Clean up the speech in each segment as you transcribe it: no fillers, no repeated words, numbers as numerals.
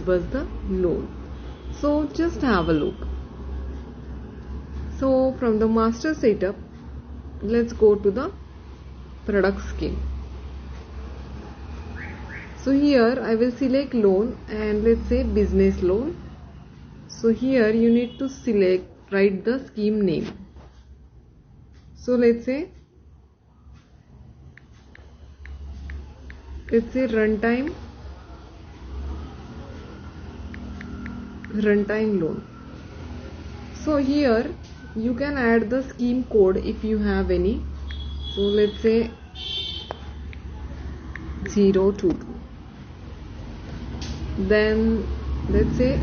disburse the loan. So just have a look. So from the master setup, let's go to the product scheme. So here I will select loan and let's say business loan. So here you need to write the scheme name. So let's say runtime loan. So here you can add the scheme code if you have any. So let's say 022. Then let's say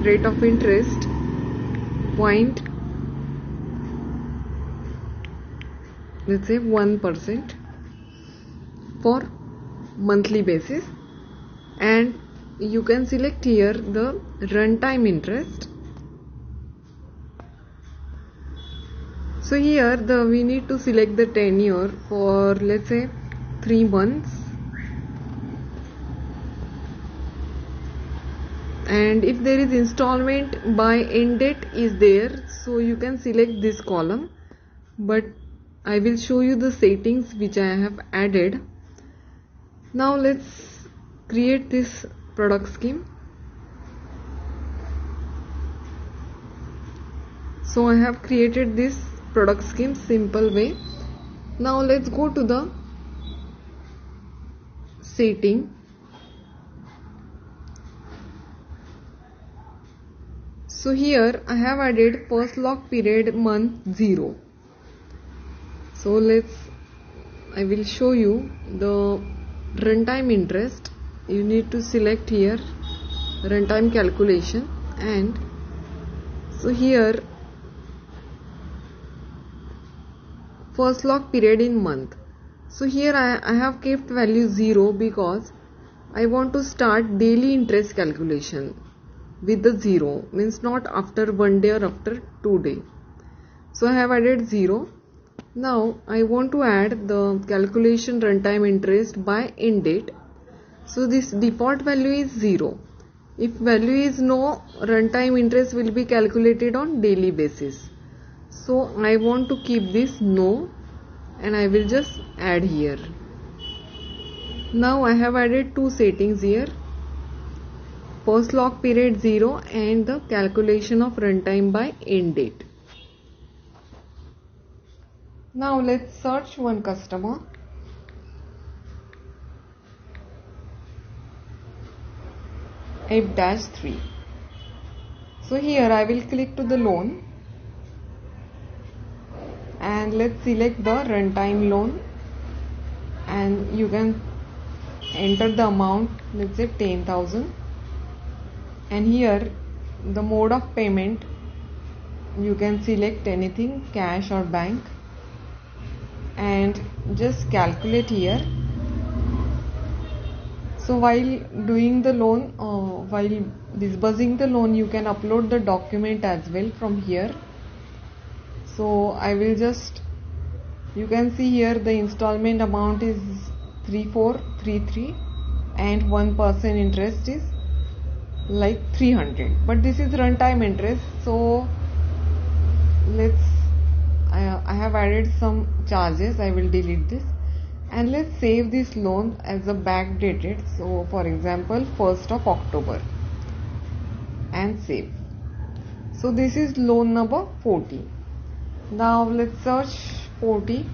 rate of interest point, let's say 1% for monthly basis, and you can select here the runtime interest. So here we need to select the tenure for let's say 3 months, and if there is installment by end date is there, so you can select this column, but I will show you the settings which I have added. Now let's create this product scheme. So I have created this product scheme simple way. Now let's go to the setting. So here I have added first lock period month 0. So I will show you the runtime interest. You need to select here runtime calculation, and so here first lock period in month. So here I have kept value 0 because I want to start daily interest calculation with the 0, means not after 1 day or after 2 days. So I have added 0. Now I want to add the calculation runtime interest by end date. So this default value is 0. If value is no, runtime interest will be calculated on daily basis. So I want to keep this no, and I will just add here. Now I have added 2 settings here, first lock period 0 and the calculation of runtime by end date. Now let's search one customer. F-3. So here I will click to the loan, and let's select the runtime loan, and you can enter the amount, let's say 10,000, and here the mode of payment you can select anything, cash or bank, and just calculate here. So while doing the loan, while disbursing the loan, you can upload the document as well from here. So I will just, you can see here the installment amount is 3433 and 1% interest is like 300, but this is runtime interest. So I have added some charges, I will delete this, and let's save this loan as a backdated. So for example 1st of October, and save. So this is loan number 40. Now let's search 40.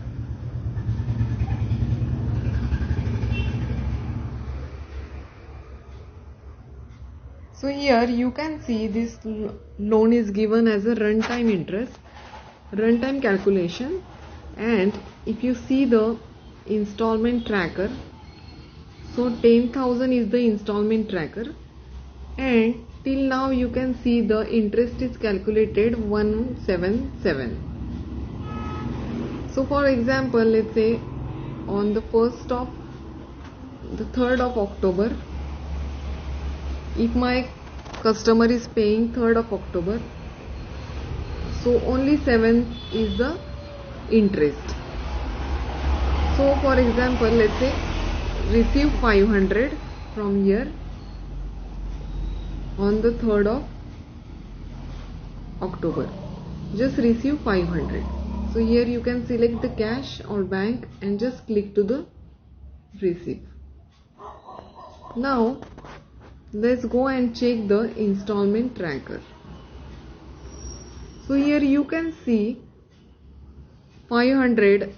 So here you can see this loan is given as a runtime interest, runtime calculation, and if you see the installment tracker, so 10,000 is the installment tracker, and till now you can see the interest is calculated 177. So for example, let's say on the 3rd of October, if my customer is paying 3rd of October, so only 7th is the interest. So for example, let's say receive 500 from here, on the 3rd of October. Just receive 500. So here you can select the cash or bank and just click to the receive. Now let's go and check the installment tracker. So here you can see 500,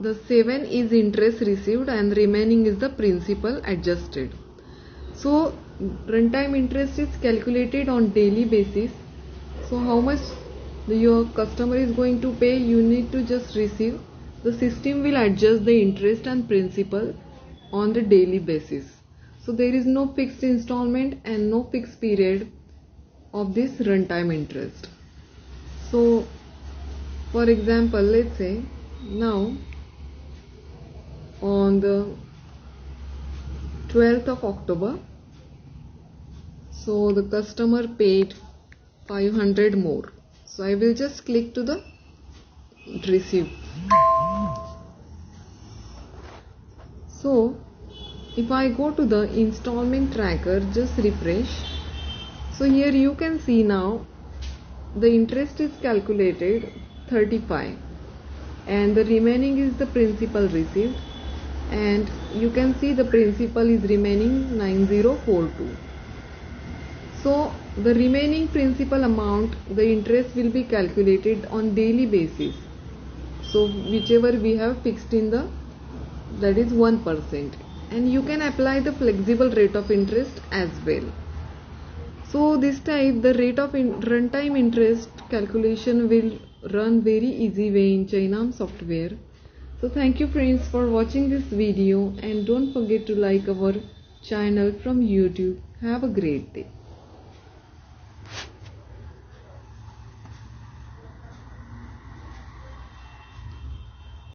the 7 is interest received and remaining is the principal adjusted. So runtime interest is calculated on daily basis. So how much your customer is going to pay, you need to just receive. The system will adjust the interest and principal on the daily basis. So there is no fixed installment and no fixed period of this runtime interest. So for example, let's say now on the 12th of October, so the customer paid 500 more. So I will just click to the receive. So if I go to the installment tracker, just refresh. So here you can see now the interest is calculated 35 and the remaining is the principal received, and you can see the principal is remaining 9042. So the remaining principal amount, the interest will be calculated on daily basis. So whichever we have fixed in the, that is 1%, and you can apply the flexible rate of interest as well. So this type the rate of runtime interest calculation will run very easy way in Chainarm software. So thank you friends for watching this video, and don't forget to like our channel from YouTube. Have a great day.